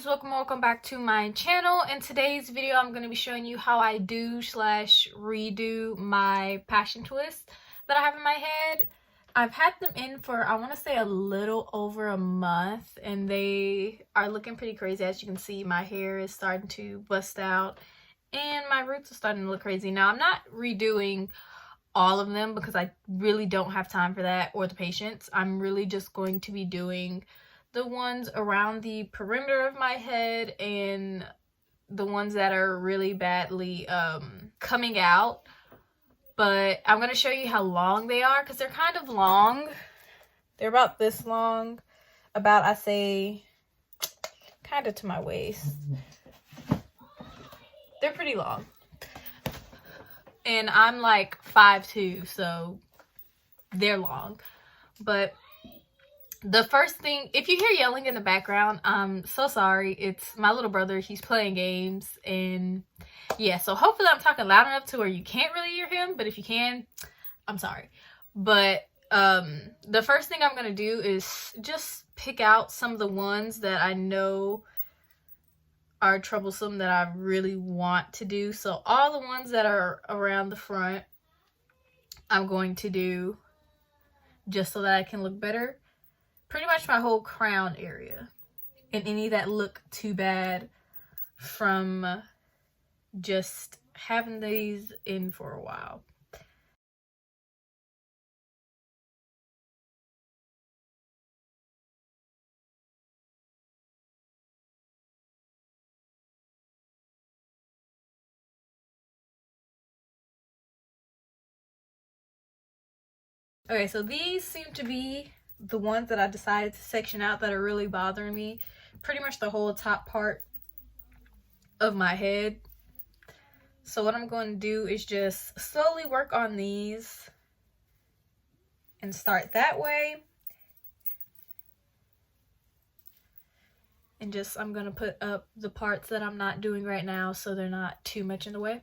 guys, welcome back to my channel. In today's video I'm going to be showing you how I do / redo my passion twists that I have in my head. I've had them in for, I want to say, a little over a month, and they are looking pretty crazy. As you can see, my hair is starting to bust out and my roots are starting to look crazy. Now, I'm not redoing all of them because I really don't have time for that or the patience. I'm really just going to be doing the ones around the perimeter of my head and the ones that are really badly coming out. But I'm going to show you how long they are because they're kind of long. They're about this long. About, I say, kind of to my waist. They're pretty long. And I'm like 5'2", so they're long. But the first thing, if you hear yelling in the background, I'm so sorry. It's my little brother. He's playing games. And yeah, so hopefully I'm talking loud enough to where you can't really hear him. But if you can, I'm sorry. But the first thing I'm going to do is just pick out some of the ones that I know are troublesome that I really want to do. So all the ones that are around the front, I'm going to do just so that I can look better. Pretty much my whole crown area, and any that look too bad from just having these in for a while. Okay, so these seem to be the ones that I decided to section out that are really bothering me. Pretty much the whole top part of my head. So what I'm going to do is just slowly work on these and start that way. And just, I'm going to put up the parts that I'm not doing right now so they're not too much in the way.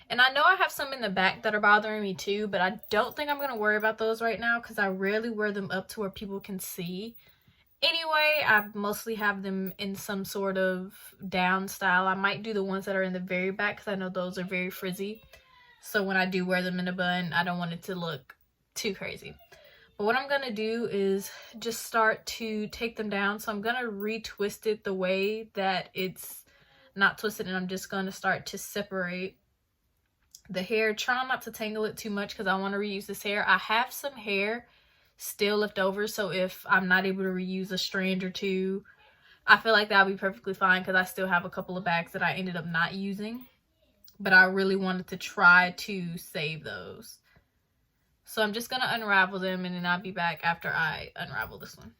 And I know I have some in the back that are bothering me too, but I don't think I'm going to worry about those right now because I rarely wear them up to where people can see. Anyway, I mostly have them in some sort of down style. I might do the ones that are in the very back because I know those are very frizzy. So when I do wear them in a bun, I don't want it to look too crazy. But what I'm going to do is just start to take them down. So I'm going to retwist it the way that it's not twisted, and I'm just going to start to separate the hair. Try not to tangle it too much because I want to reuse this hair. I have some hair still left over, so if I'm not able to reuse a strand or two, I feel like that'll be perfectly fine because I still have a couple of bags that I ended up not using. But I really wanted to try to save those. So I'm just going to unravel them, and then I'll be back after I unravel this one.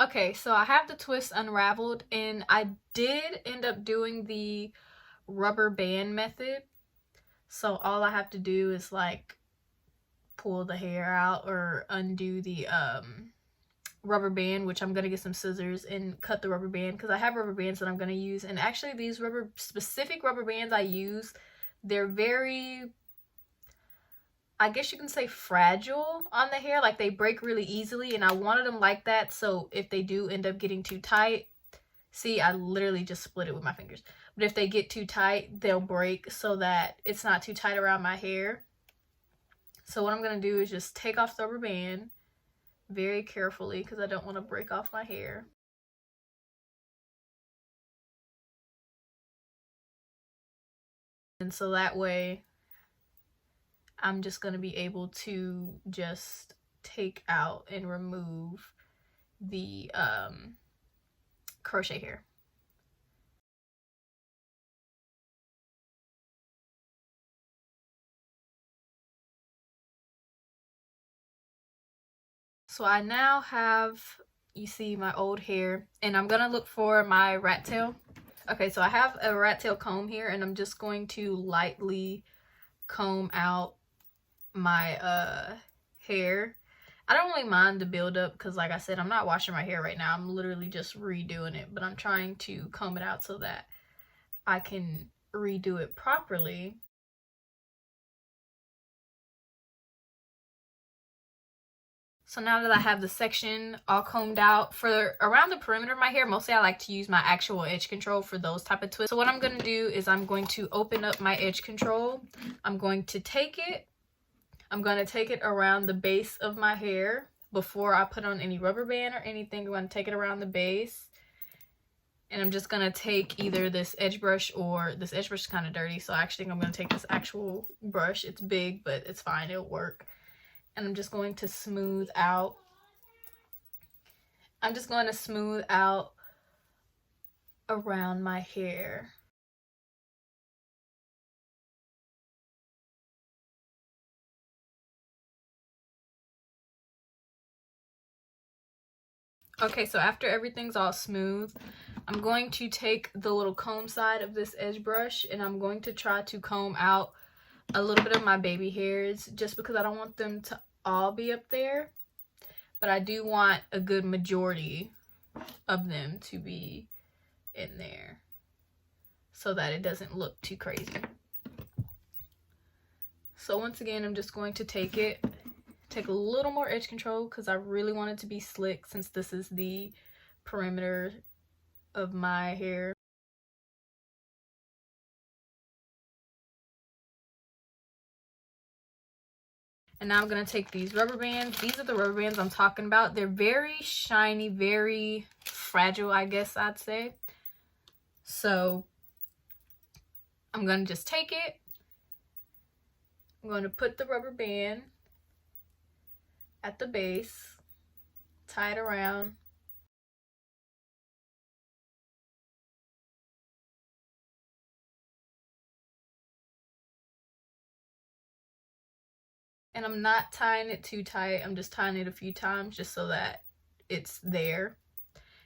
Okay, so I have the twist unraveled, and I did end up doing the rubber band method. So all I have to do is like pull the hair out or undo the rubber band, which I'm gonna get some scissors and cut the rubber band because I have rubber bands that I'm gonna use. And actually these specific rubber bands I use, they're very, I guess you can say, fragile on the hair. Like, they break really easily, and I wanted them like that, so if they do end up getting too tight, see, I literally just split it with my fingers, but if they get too tight, they'll break, so that it's not too tight around my hair. So what I'm going to do is just take off the rubber band very carefully because I don't want to break off my hair. And so that way I'm just going to be able to just take out and remove the crochet hair. So I now have, you see my old hair, and I'm gonna look for my rat tail. Okay, so I have a rat tail comb here, and I'm just going to lightly comb out my hair. I don't really mind the buildup because, like I said, I'm not washing my hair right now. I'm literally just redoing it, but I'm trying to comb it out so that I can redo it properly. So now that I have the section all combed out, for around the perimeter of my hair, mostly I like to use my actual edge control for those type of twists. So what I'm going to do is I'm going to open up my edge control. I'm going to take it around the base of my hair before I put on any rubber band or anything. I'm going to take it around the base. And I'm just going to take either this edge brush, or this edge brush is kind of dirty, so I actually think I'm going to take this actual brush. It's big, but it's fine. It'll work. And I'm just going to smooth out. Around my hair. Okay, so after everything's all smooth, I'm going to take the little comb side of this edge brush, and I'm going to try to comb out a little bit of my baby hairs, just because I don't want them to all be up there, but I do want a good majority of them to be in there so that it doesn't look too crazy. So once again, I'm just going to take a little more edge control because I really want it to be slick, since this is the perimeter of my hair. And now I'm going to take these rubber bands. These are the rubber bands I'm talking about. They're very shiny, very fragile, I guess I'd say. So I'm going to just take it. I'm going to put the rubber band at the base, tie it around. And I'm not tying it too tight. I'm just tying it a few times just so that it's there.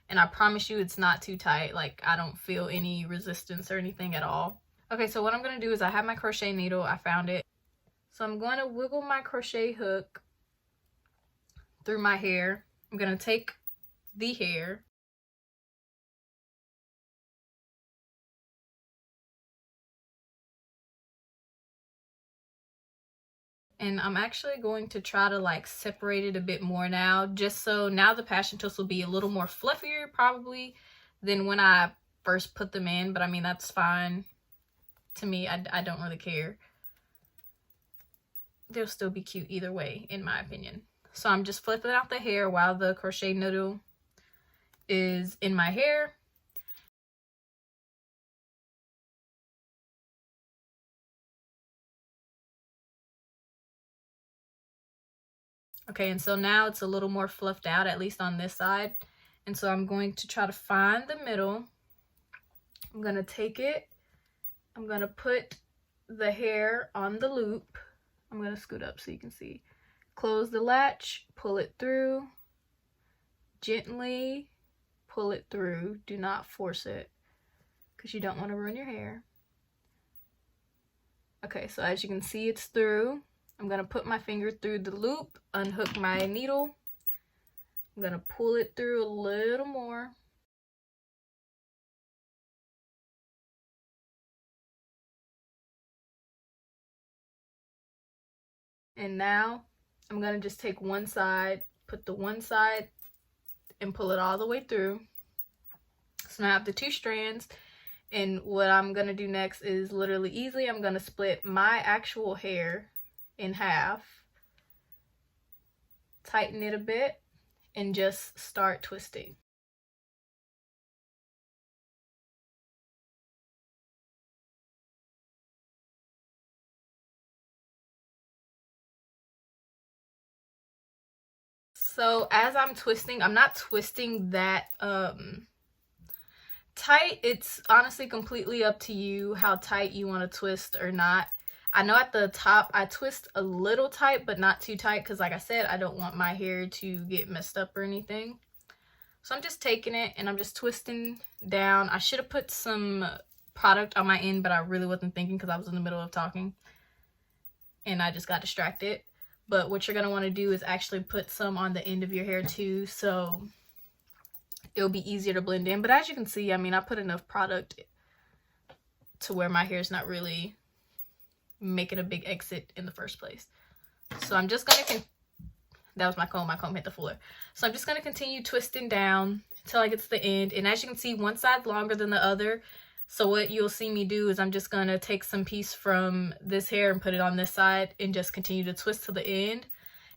And I promise you it's not too tight. Like, I don't feel any resistance or anything at all. Okay, so what I'm going to do is I have my crochet needle. I found it. So I'm going to wiggle my crochet hook through my hair. I'm going to take the hair. And I'm actually going to try to like separate it a bit more now, just so now the passion twists will be a little more fluffier probably than when I first put them in. But I mean, that's fine to me. I don't really care. They'll still be cute either way, in my opinion. So I'm just flipping out the hair while the crochet needle is in my hair. Okay, and so now it's a little more fluffed out, at least on this side. And so I'm going to try to find the middle. I'm going to take it. I'm going to put the hair on the loop. I'm going to scoot up so you can see. Close the latch, pull it through. Gently pull it through. Do not force it because you don't want to ruin your hair. Okay, so as you can see, it's through. I'm going to put my finger through the loop, unhook my needle. I'm going to pull it through a little more. And now I'm going to just take one side, put the one side, and pull it all the way through. So now I have the two strands. And what I'm going to do next is literally easily, I'm going to split my actual hair in half, tighten it a bit, and just start twisting. So as I'm twisting, I'm not twisting that tight. It's honestly completely up to you how tight you want to twist or not. I know at the top I twist a little tight, but not too tight, because like I said, I don't want my hair to get messed up or anything. So I'm just taking it and I'm just twisting down. I should have put some product on my end, but I really wasn't thinking because I was in the middle of talking and I just got distracted. But what you're going to want to do is actually put some on the end of your hair too, so it'll be easier to blend in. But as you can see, I mean, I put enough product to where my hair is not really making a big exit in the first place. So I'm just going to that was my comb hit the floor. So I'm just going to continue twisting down until I get to the end. And as you can see, one side's longer than the other. So what you'll see me do is I'm just going to take some piece from this hair and put it on this side and just continue to twist to the end.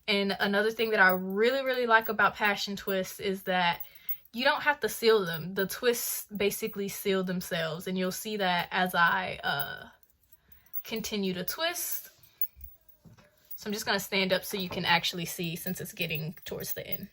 And another thing that I really like about passion twists is that you don't have to seal them. The twists basically seal themselves, and you'll see that as I continue to twist. So I'm just going to stand up so you can actually see, since it's getting towards the end.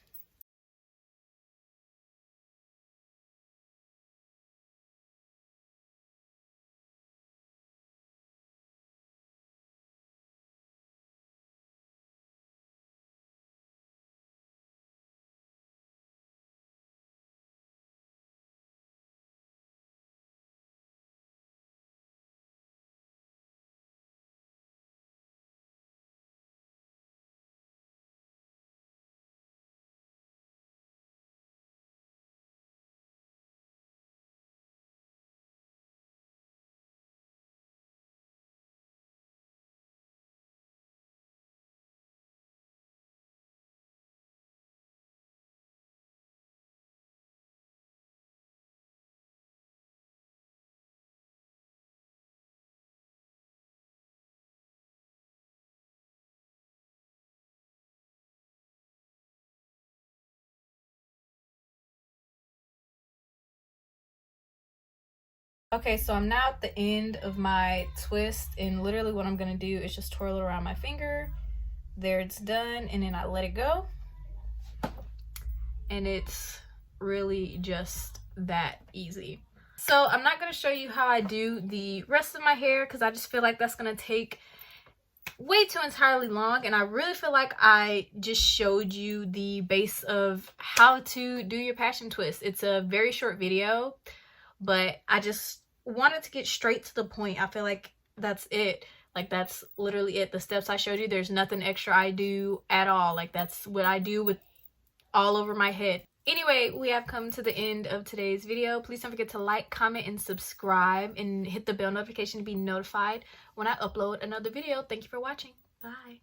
Okay, so I'm now at the end of my twist, and literally what I'm gonna do is just twirl it around my finger. There, it's done, and then I let it go. And it's really just that easy. So I'm not gonna show you how I do the rest of my hair because I just feel like that's gonna take way too entirely long, and I really feel like I just showed you the base of how to do your passion twist. It's a very short video, but I just wanted to get straight to the point. I feel like that's it. Like, that's literally it. The steps I showed you, there's nothing extra I do at all. Like, that's what I do with all over my head. Anyway, we have come to the end of today's video. Please don't forget to like, comment, and subscribe, and hit the bell notification to be notified when I upload another video. Thank you for watching. Bye.